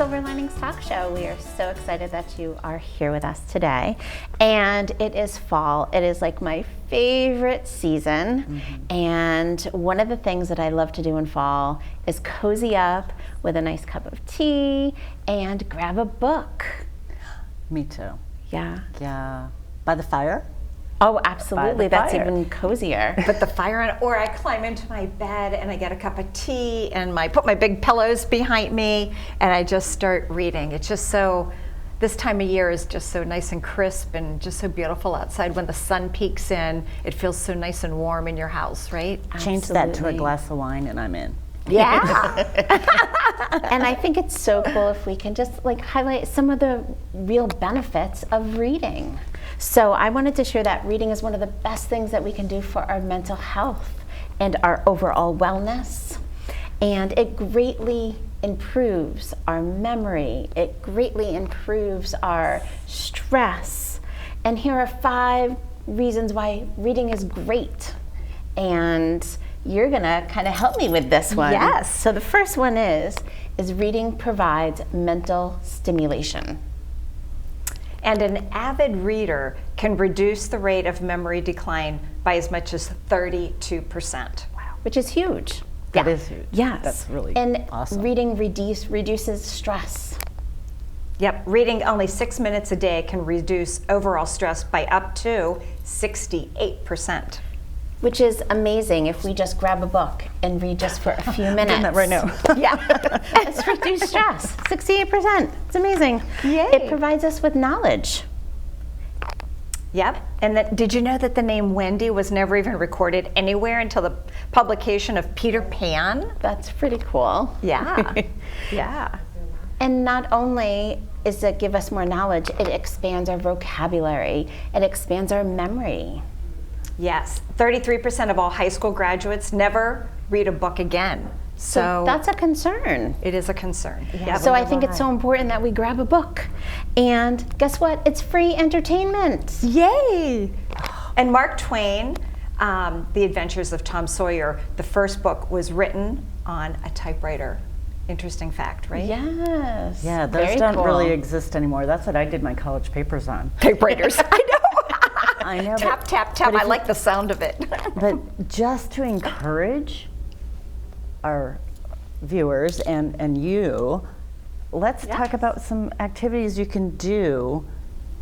Silver Linings Talk Show. We are so excited that you are here with us today. And it is fall. It is like my favorite season. And one of the things that I love to do in fall is cozy up with a nice cup of tea and grab a book. Me too. Yeah. Yeah. By the fire? Oh, absolutely. That's fire. even cozier. Put the fire on, or I climb into my bed and I get a cup of tea and put my big pillows behind me and I just start reading. It's just so, this time of year is just so nice and crisp and just so beautiful outside. When the sun peeks in, it feels so nice and warm in your house, right? Change that to a glass of wine and I'm in. Yeah. And I think it's so cool if we can just like highlight some of the real benefits of reading. So I wanted to share that reading is one of the best things that we can do for our mental health and our overall wellness. And it greatly improves our memory. It greatly improves our stress. And here are 5 reasons why reading is great. And you're gonna kind of help me with this one. Yes. So the first one is reading provides mental stimulation. And an avid reader can reduce the rate of memory decline by as much as 32%. Wow. Which is huge. That is huge. Yes. That's really and awesome. Reading reduces stress. Yep, reading only 6 minutes a day can reduce overall stress by up to 68%. Which is amazing if we just grab a book and read just for a few minutes. Doing that right now. Yeah, it's reduced stress, 68%. It's amazing. Yay. It provides us with knowledge. Yep, and did you know that the name Wendy was never even recorded anywhere until the publication of Peter Pan? That's pretty cool. Yeah, yeah. And not only does it give us more knowledge, it expands our vocabulary, it expands our memory. Yes, 33% of all high school graduates never read a book again. So that's a concern. it is a concern. Yeah. So I think it's so important that we grab a book. And guess what? It's free entertainment. Yay! And Mark Twain, The Adventures of Tom Sawyer, the first book was written on a typewriter. Interesting fact, right? Yes. Yeah, those Very don't cool. really exist anymore. That's what I did my college papers on. Typewriters. I know. I know. Tap, tap, tap. I like the sound of it. But just to encourage our viewers and you, let's talk about some activities you can do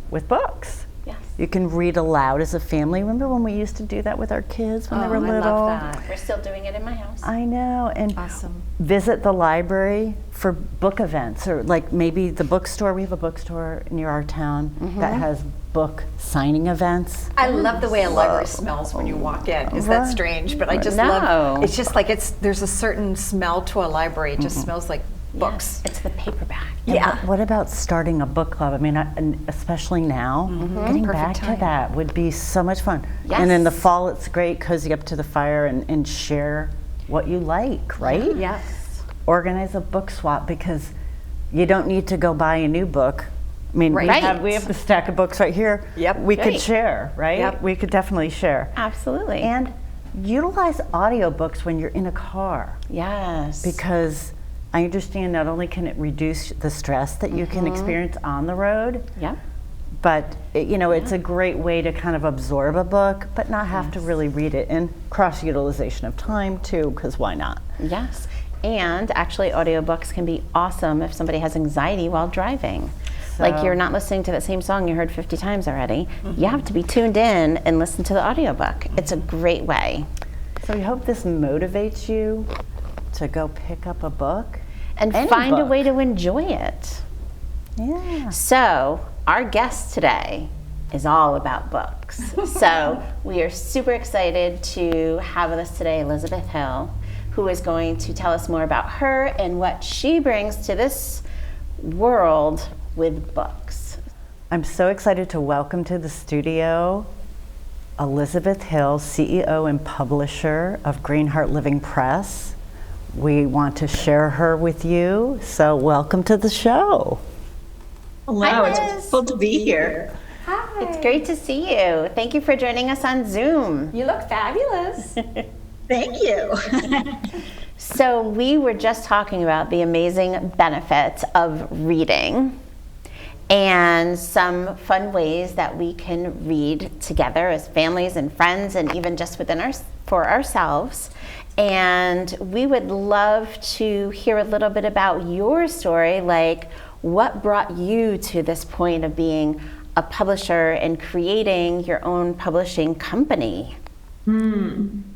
with books. Yes. You can read aloud as a family. Remember when we used to do that with our kids when they were I little? love that. We're still doing it in my house. I know. And Awesome. visit the library for book events, or like maybe the bookstore. We have a bookstore near our town that has book signing events. I love the way a library smells when you walk in. Is that strange? But I just love, it's just like there's a certain smell to a library. It just smells like books. Yes, it's the paperback. And Yeah. What about starting a book club? I mean, and especially now, getting Perfect back time. to that would be so much fun. Yes. And in the fall, it's great, cozy up to the fire and share what you like, right? Yes. Organize a book swap because you don't need to go buy a new book. I mean, Right. we have the stack of books right here. Yep. We could Right. share, right? Yep. We could definitely share. Absolutely. And utilize audiobooks when you're in a car. yes. Because I understand not only can it reduce the stress that you can experience on the road, yeah. but it's a great way to kind of absorb a book, but not have to really read it. And cross-utilization of time too, because why not? Yes. And actually audiobooks can be awesome if somebody has anxiety while driving. Like you're not listening to the same song you heard 50 times already. You have to be tuned in and listen to the audiobook. It's a great way. So we hope this motivates you to go pick up a book. And Any find a book. way to enjoy it. Yeah. So our guest today is all about books. So we are super excited to have with us today Elizabeth Hill, who is going to tell us more about her and what she brings to this world with books. I'm so excited to welcome to the studio Elizabeth Hill, CEO and publisher of Greenheart Living Press. We want to share her with you, so welcome to the show. Hello, Hi, Liz. it's wonderful to be here. Hi. It's great to see you. Thank you for joining us on Zoom. You look fabulous. Thank you. So we were just talking about the amazing benefits of reading and some fun ways that we can read together as families and friends, and even just for ourselves. And we would love to hear a little bit about your story, like what brought you to this point of being a publisher and creating your own publishing company.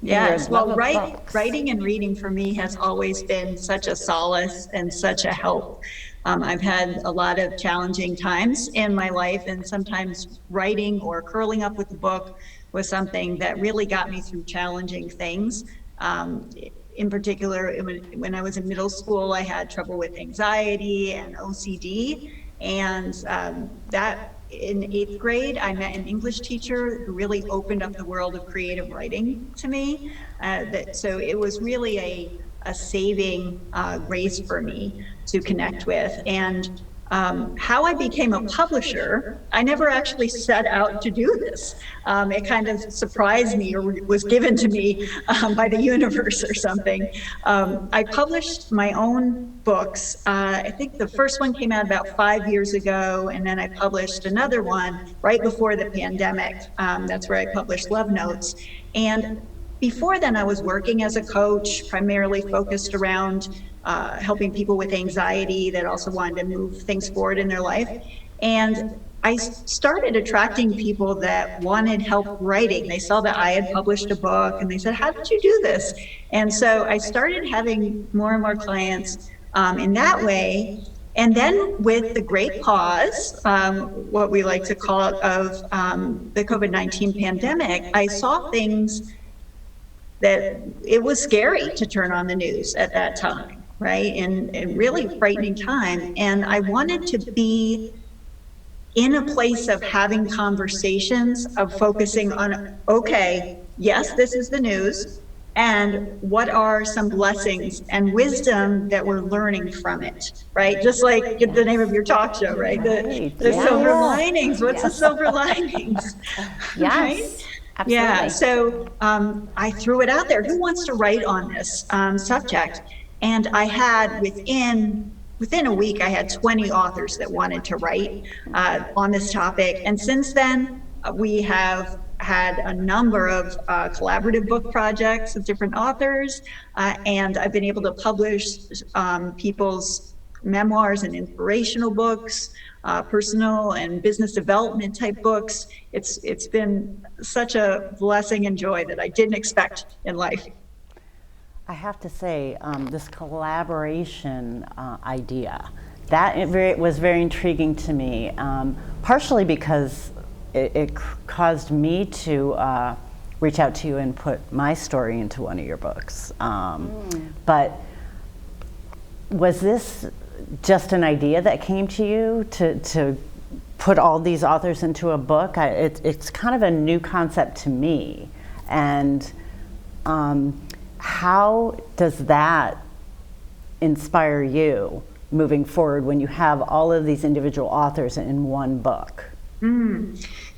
Yes, love well, of books. writing and reading for me has always been such a solace and such a help. I've had a lot of challenging times in my life, and sometimes writing or curling up with a book was something that really got me through challenging things. In particular, when I was in middle school, I had trouble with anxiety and OCD, and that in 8th grade, I met an English teacher who really opened up the world of creative writing to me. So it was really a saving grace for me to connect with. And how I became a publisher, I never actually set out to do this. It kind of surprised me, or was given to me by the universe or something. I published my own books. I think the first one came out about 5 years ago, and then I published another one right before the pandemic. That's where I published Love Notes. And before then, I was working as a coach, primarily focused around helping people with anxiety that also wanted to move things forward in their life. And I started attracting people that wanted help writing. They saw that I had published a book and they said, "How did you do this?" And so I started having more and more clients in that way. And then with the great pause, what we like to call it, of the COVID-19 pandemic, I saw things that it was scary to turn on the news at that time, right? And really frightening time. And I wanted to be in a place of having conversations, of focusing on, okay, yes, this is the news, and what are some blessings and wisdom that we're learning from it, right? Just like the name of your talk show, right? The silver linings. What's the silver linings? Yes. Right? Absolutely. Yeah, so I threw it out there. Who wants to write on this subject? And I had within a week, I had 20 authors that wanted to write on this topic. And since then, we have had a number of collaborative book projects with different authors, and I've been able to publish people's memoirs and inspirational books, personal and business development type books. It's been such a blessing and joy that I didn't expect in life. I have to say, this collaboration idea, that was very intriguing to me, partially because it caused me to reach out to you and put my story into one of your books. But was this just an idea that came to you to put all these authors into a book? It's kind of a new concept to me. And how does that inspire you moving forward when you have all of these individual authors in one book?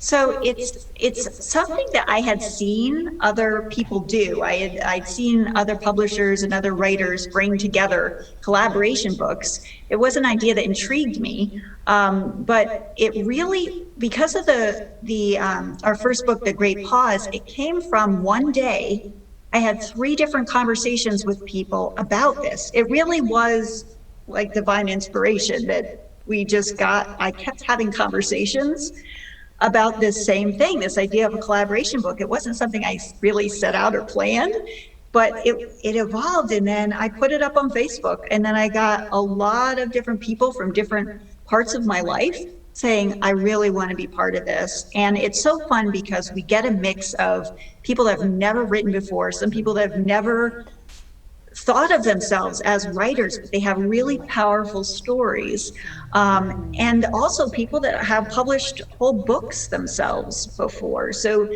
So it's something that I had seen other people do. I'd seen other publishers and other writers bring together collaboration books. It was an idea that intrigued me, but it really, because of our first book, The Great Pause, it came from one day. I had 3 different conversations with people about this. It really was like divine inspiration that we just got. I kept having conversations about this same thing, this idea of a collaboration book. It wasn't something I really set out or planned, but it evolved, and then I put it up on Facebook, and then I got a lot of different people from different parts of my life saying, I really want to be part of this. And it's so fun because we get a mix of people that have never written before, some people that have never thought of themselves as writers, but they have really powerful stories. And also people that have published whole books themselves before. So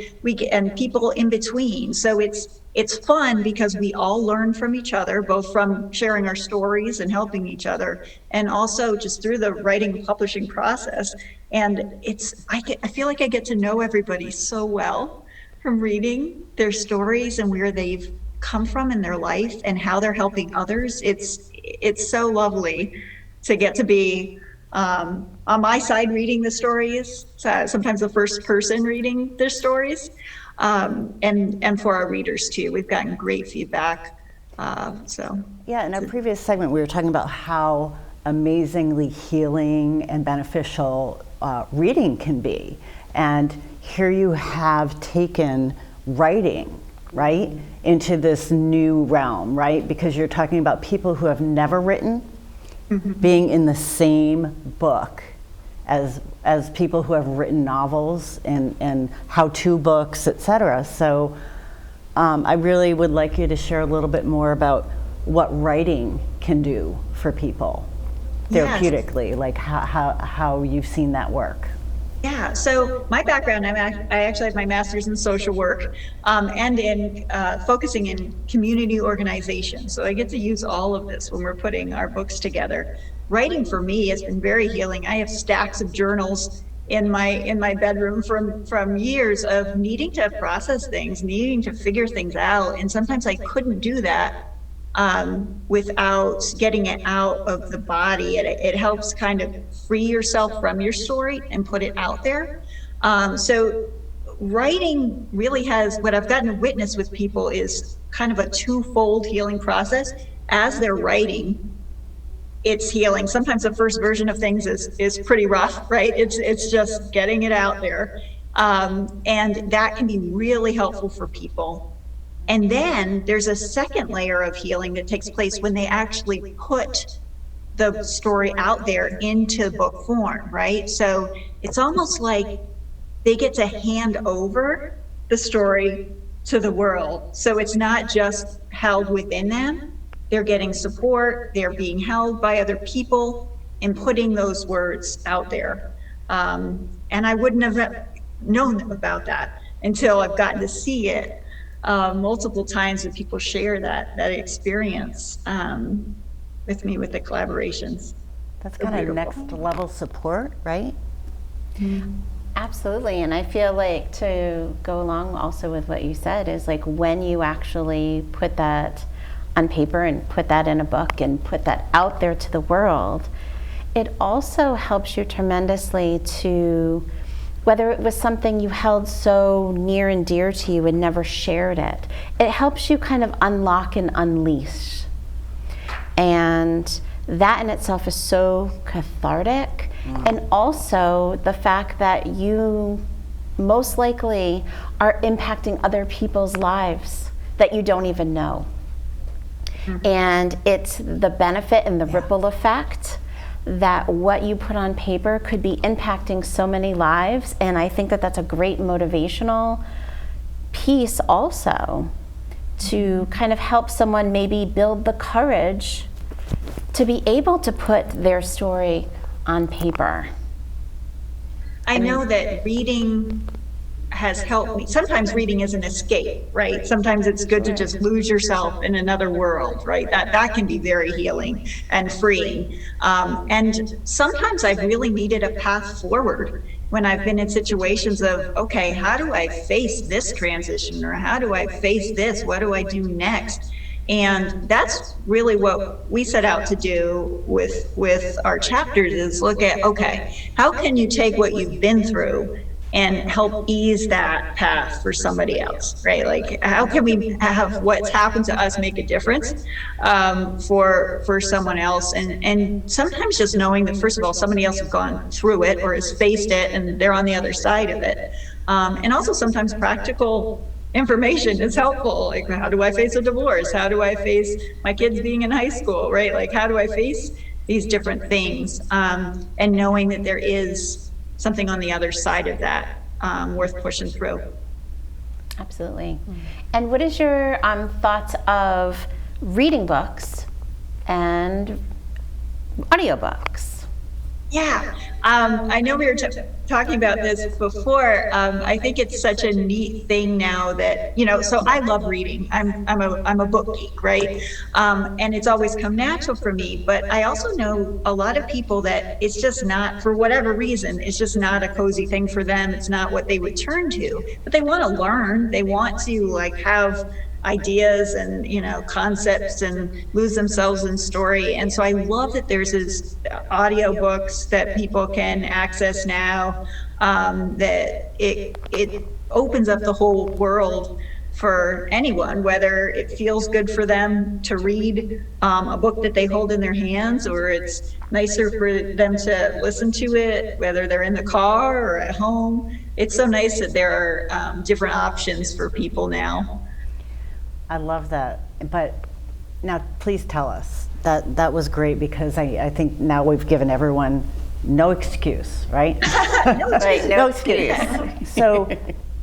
and people in between. So it's fun because we all learn from each other, both from sharing our stories and helping each other, and also just through the writing and publishing process. And I feel like I get to know everybody so well from reading their stories and where they've come from in their life and how they're helping others. It's so lovely to get to be on my side reading the stories, sometimes the first person reading their stories, and for our readers too. We've gotten great feedback. Yeah, in our previous segment, we were talking about how amazingly healing and beneficial reading can be. And here you have taken writing, right, into this new realm, right? Because you're talking about people who have never written being in the same book as people who have written novels and how-to books, etc. So I really would like you to share a little bit more about what writing can do for people therapeutically, like how you've seen that work. Yeah, so my background, I actually have my master's in social work and in focusing in community organization. So I get to use all of this when we're putting our books together. Writing for me has been very healing. I have stacks of journals in my bedroom from years of needing to process things, needing to figure things out. And sometimes I couldn't do that without getting it out of the body. It helps kind of free yourself from your story and put it out there. So writing really has, what I've gotten to witness with people is kind of a twofold healing process. As they're writing, it's healing. Sometimes the first version of things is pretty rough, right? It's just getting it out there. And that can be really helpful for people. And then there's a second layer of healing that takes place when they actually put the story out there into book form, right? So it's almost like they get to hand over the story to the world. So it's not just held within them. They're getting support, they're being held by other people and putting those words out there. And I wouldn't have known about that until I've gotten to see it multiple times when people share that experience with me with the collaborations. That's kind of next level support, right? Absolutely, and I feel like, to go along also with what you said, is like when you actually put that on paper and put that in a book and put that out there to the world, it also helps you tremendously to, whether it was something you held so near and dear to you and never shared it, it helps you kind of unlock and unleash. And that in itself is so cathartic. And also the fact that you most likely are impacting other people's lives that you don't even know. And it's the benefit and the ripple effect that what you put on paper could be impacting so many lives. And I think that that's a great motivational piece also, to kind of help someone maybe build the courage to be able to put their story on paper. I know that reading has helped me. Sometimes reading is an escape, right? Sometimes it's good to just lose yourself in another world, right? That can be very healing and freeing. And sometimes I've really needed a path forward when I've been in situations of, okay, how do I face this transition? Or how do I face this? What do I do next? And that's really what we set out to do with our chapters, is look at, okay, how can you take what you've been through and help ease that path for somebody else, right? Like, how can we have what's happened to us make a difference for someone else? And sometimes just knowing that, first of all, somebody else has gone through it or has faced it and they're on the other side of it. And also sometimes practical information is helpful. Like, how do I face a divorce? How do I face my kids being in high school, right? Like, how do I face these different things? And knowing that there is something on the other side of that worth pushing through. Absolutely. And what is your thoughts of reading books and audiobooks? Yeah, I know we were talking about this before. I think it's such a neat thing now that, so I love reading. I'm a book geek, right? And it's always come natural for me. But I also know a lot of people that it's just not, for whatever reason, it's just not a cozy thing for them. It's not what they would turn to. But they want to learn. They want to have ideas and, concepts and lose themselves in story. And so I love that there's these audiobooks that people can access now, that it opens up the whole world for anyone, whether it feels good for them to read a book that they hold in their hands, or it's nicer for them to listen to it, whether they're in the car or at home. It's so nice that there are different options for people now. I love that. But now please tell us. That was great, because I think now we've given everyone no excuse, right? No excuse. So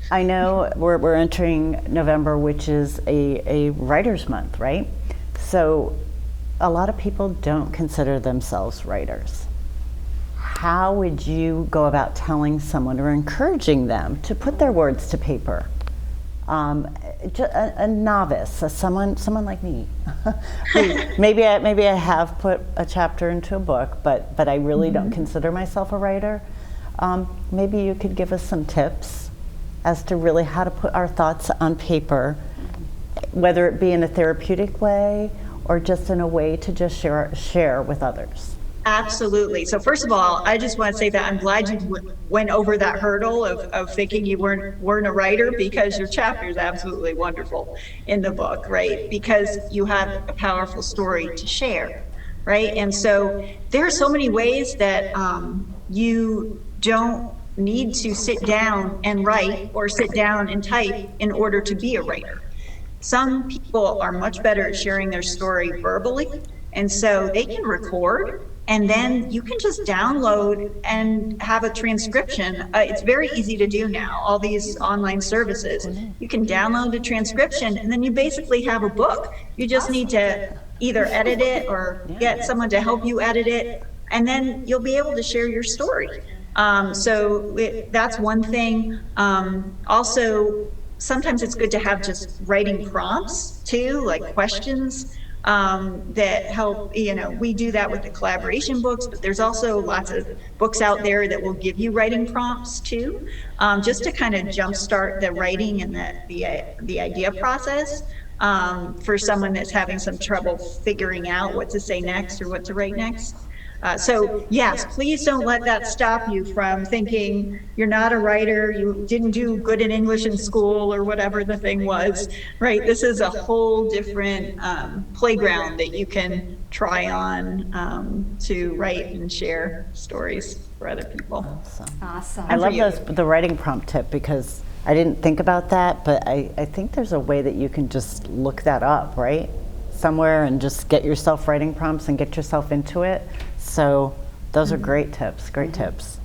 I know we're entering November, which is a writer's month, right? So a lot of people don't consider themselves writers. How would you go about telling someone or encouraging them to put their words to paper? A novice, someone like me, who maybe I have put a chapter into a book, but I really don't consider myself a writer. Maybe you could give us some tips as to really how to put our thoughts on paper, whether it be in a therapeutic way or just in a way to just share with others. Absolutely. So first of all, I just want to say that I'm glad you went over that hurdle of thinking you weren't a writer, because your chapter is absolutely wonderful in the book, right? Because you have a powerful story to share, right? And so there are so many ways that you don't need to sit down and write or sit down and type in order to be a writer. Some people are much better at sharing their story verbally, and so they can record, and then you can just download and have a transcription. It's very easy to do now, all these online services. You can download a transcription, and then you basically have a book. You just need to either edit it or get someone to help you edit it, and then you'll be able to share your story. That's one thing. Also, sometimes it's good to have just writing prompts too, like questions that help. We do that with the collaboration books, but there's also lots of books out there that will give you writing prompts too, just to kind of jumpstart the writing and the idea process for someone that's having some trouble figuring out what to say next or what to write next. So yes, please don't let that stop you from thinking you're not a writer, you didn't do good in English in school, or whatever the thing was, right? This is a whole different playground that you can try on to write and share stories for other people. Awesome. I love the writing prompt tip, because I didn't think about that, but I think there's a way that you can just look that up, right? Somewhere, and just get yourself writing prompts and get yourself into it. So those are great tips, tips.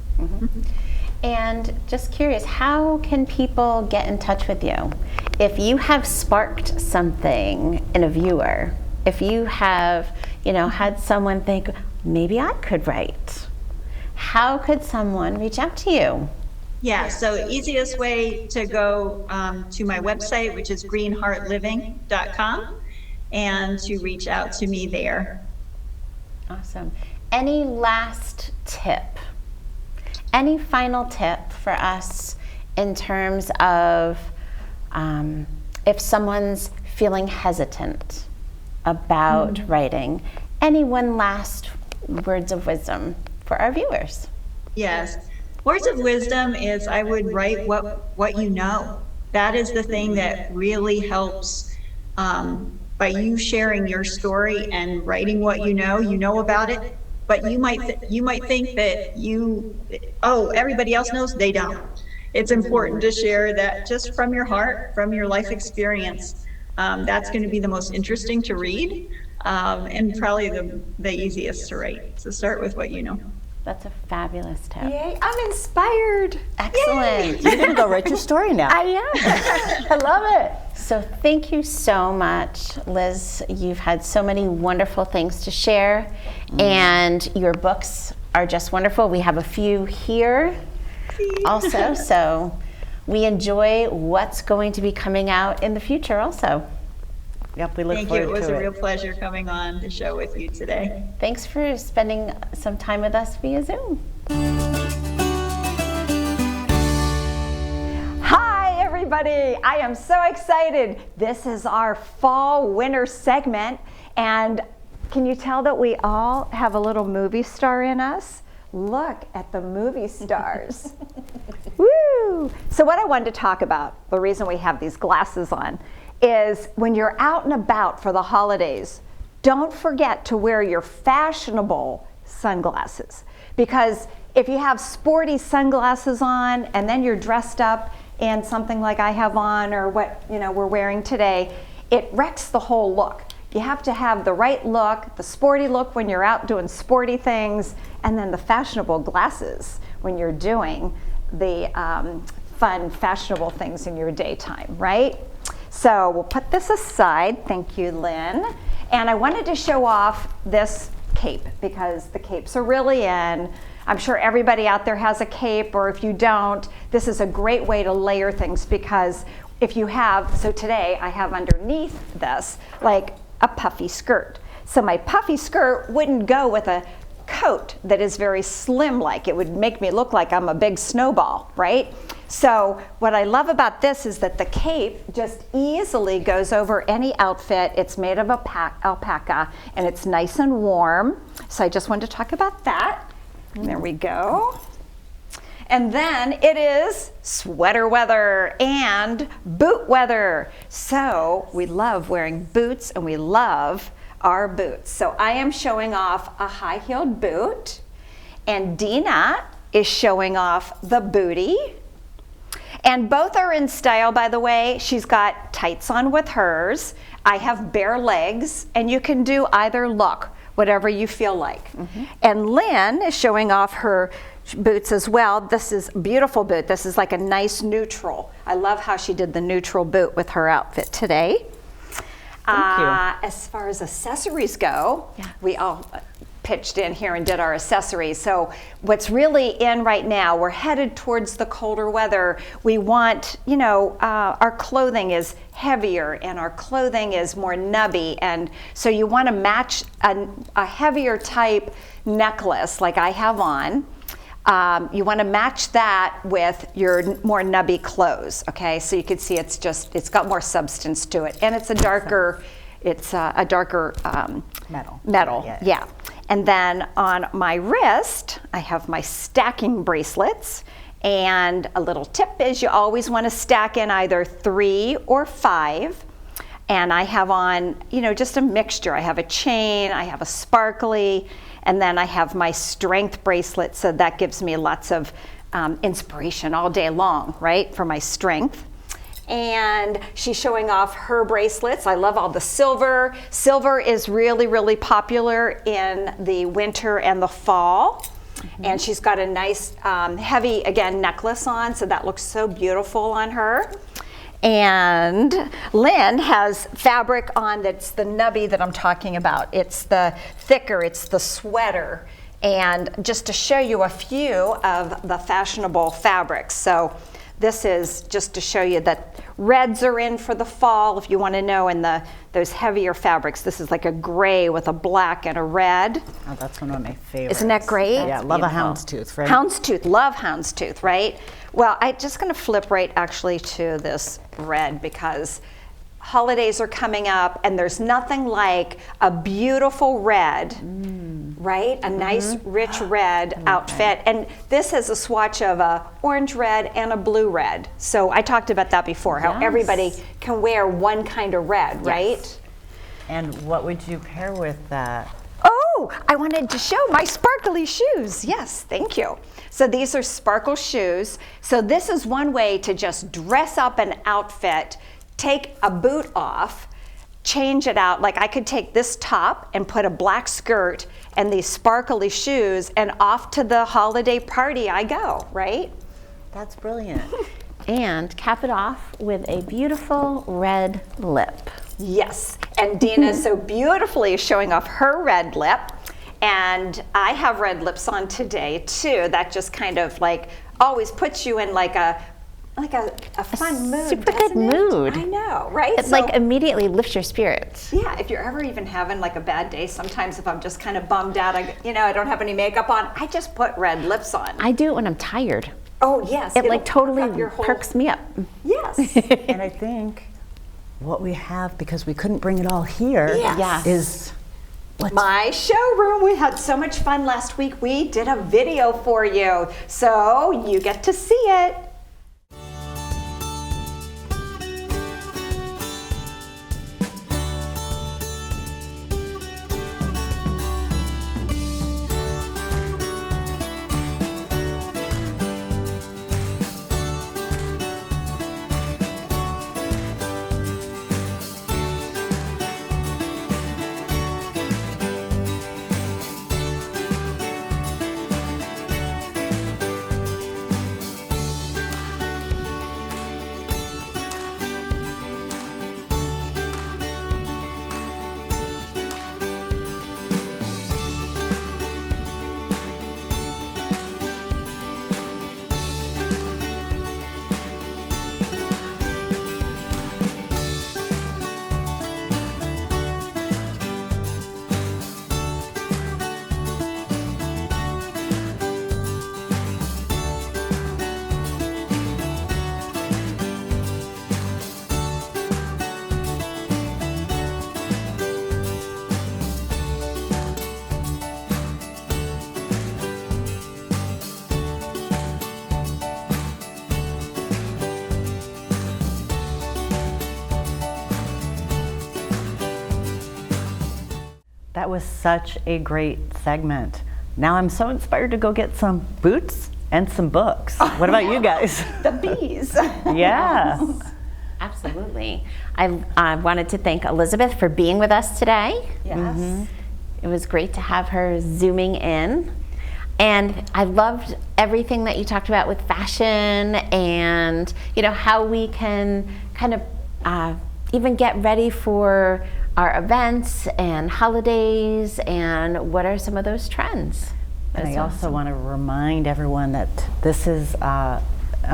And just curious, how can people get in touch with you? If you have sparked something in a viewer, if you have, had someone think, maybe I could write, how could someone reach out to you? Yeah, so easiest way to go to my website, which is greenheartliving.com, and to reach out to me there. Awesome. Any last tip? Any final tip for us in terms of if someone's feeling hesitant about writing? Any one last words of wisdom for our viewers? Yes. Words of wisdom is, I would write what you know. That is the thing that really helps. By you sharing your story and writing what you know about it, but you might think that everybody else knows. They don't. It's important to share that just from your heart, from your life experience. That's going to be the most interesting to read, and probably the easiest to write. So start with what you know. That's a fabulous tip. Yay, I'm inspired. Excellent. You're gonna go write your story now. I am. I love it. So thank you so much, Liz. You've had so many wonderful things to share, and your books are just wonderful. We have a few here also, so we enjoy what's going to be coming out in the future also. Yep, we look Thank you. forward It was to a real pleasure coming on the show with you today. Thanks for spending some time with us via Zoom. Hi, everybody. everybody. I am so excited. This is our fall winter segment, and can you tell that we all have a little movie star in us? Look at the movie stars. Woo! So what I wanted to talk about, the reason we have these glasses on, is when you're out and about for the holidays, don't forget to wear your fashionable sunglasses, because if you have sporty sunglasses on and then you're dressed up in something like I have on or what we're wearing today, it wrecks the whole look. You have to have the right look, the sporty look when you're out doing sporty things, and then the fashionable glasses when you're doing the fun, fashionable things in your daytime, right? So we'll put this aside. Thank you, Lynn. And I wanted to show off this cape because the capes are really in. I'm sure everybody out there has a cape, or if you don't, this is a great way to layer things, because if you have, so today I have underneath this like a puffy skirt. So my puffy skirt wouldn't go with a coat that is very slim, like it would make me look like I'm a big snowball, right? So what I love about this is that the cape just easily goes over any outfit. It's made of alpaca and it's nice and warm. So I just wanted to talk about that. There we go. And then it is sweater weather and boot weather. So we love wearing boots and we love our boots. So I am showing off a high-heeled boot, and Dina is showing off the bootie. And both are in style, by the way. She's got tights on with hers. I have bare legs, and you can do either look, whatever you feel like. And Lynn is showing off her boots as well. This is a beautiful boot. This is like a nice neutral. I love how she did the neutral boot with her outfit today. Thank you. As far as accessories go, we all pitched in here and did our accessories. So what's really in right now, we're headed towards the colder weather. We want, our clothing is heavier and our clothing is more nubby. And so you want to match a heavier type necklace like I have on. You want to match that with your more nubby clothes, okay? So you can see it's got more substance to it. And it's a darker, metal. Yeah. And then on my wrist, I have my stacking bracelets. And a little tip is you always want to stack in either 3 or 5. And I have on, just a mixture. I have a chain, I have a sparkly, and then I have my strength bracelet. So that gives me lots of inspiration all day long, right, for my strength. And she's showing off her bracelets. I love all the silver. Silver is really, really popular in the winter and the fall. And she's got a nice heavy, again, necklace on, so that looks so beautiful on her. And Lynn has fabric on that's the nubby that I'm talking about. It's the thicker, it's the sweater. And just to show you a few of the fashionable fabrics. So this is just to show you that reds are in for the fall, if you want to know, in those heavier fabrics. This is like a gray with a black and a red. Oh, that's one of my favorites. Isn't that great? Yeah, love a houndstooth, right? Houndstooth, love houndstooth, right? Well, I'm just going to flip right actually to this red, because holidays are coming up and there's nothing like a beautiful red, right? A nice rich red outfit. And this is a swatch of a orange red and a blue red. So I talked about that before, how everybody can wear one kind of red, right? And what would you pair with that? Oh, I wanted to show my sparkly shoes. Yes, thank you. So these are sparkle shoes. So this is one way to just dress up an outfit, take a boot off, change it out. Like I could take this top and put a black skirt and these sparkly shoes, and off to the holiday party I go, right? That's brilliant. And cap it off with a beautiful red lip. Yes, and Dina so beautifully is showing off her red lip. And I have red lips on today too. That just kind of like always puts you in like a fun mood. Super good mood. I know, right? It like immediately lifts your spirits. Yeah, if you're ever even having like a bad day, sometimes if I'm just kind of bummed out, I don't have any makeup on, I just put red lips on. I do it when I'm tired. Oh, yes. It like it'll perk totally up your whole- perks me up. Yes. And I think what we have, because we couldn't bring it all here, Yes. is what's My showroom. We had so much fun last week. We did a video for you, so you get to see it. That was such a great segment. Now I'm so inspired to go get some boots and some books. What about you guys? The bees. Yes. Absolutely. I wanted to thank Elizabeth for being with us today. Yes. It was great to have her zooming in. And I loved everything that you talked about with fashion and, how we can kind of even get ready for our events and holidays, and what are some of those trends. And I That's also want to remind everyone that this is a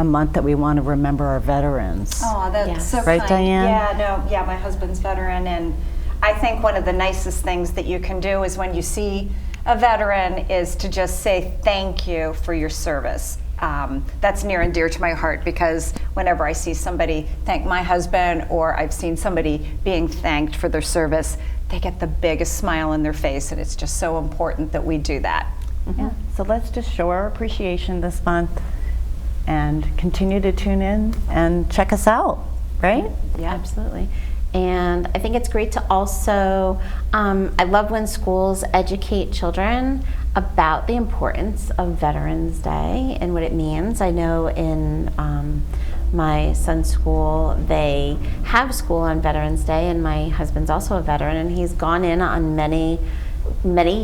month that we want to remember our veterans. Oh, that's Yes. so Right, kind. Diane? Yeah, my husband's veteran, and I think one of the nicest things that you can do is when you see a veteran is to just say thank you for your service. That's near and dear to my heart, because whenever I see somebody thank my husband, or I've seen somebody being thanked for their service, they get the biggest smile on their face, and it's just so important that we do that. Yeah. So let's just show our appreciation this month and continue to tune in and check us out, right? Yeah, absolutely. And I think it's great to also, I love when schools educate children about the importance of Veterans Day and what it means. I know in my son's school, they have school on Veterans Day, and my husband's also a veteran, and he's gone in on many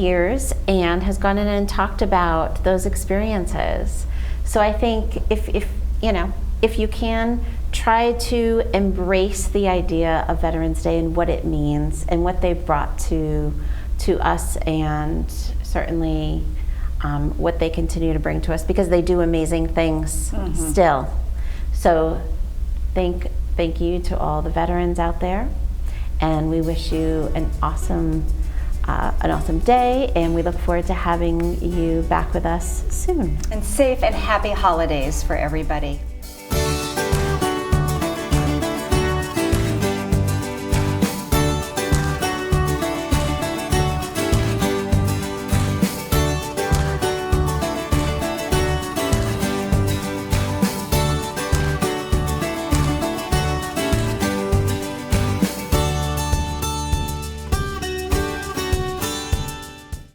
years and has gone in and talked about those experiences. So I think if you can, try to embrace the idea of Veterans Day and what it means and what they've brought to us, and certainly what they continue to bring to us, because they do amazing things still. So thank you to all the veterans out there, and we wish you an awesome day, and we look forward to having you back with us soon. And safe and happy holidays for everybody.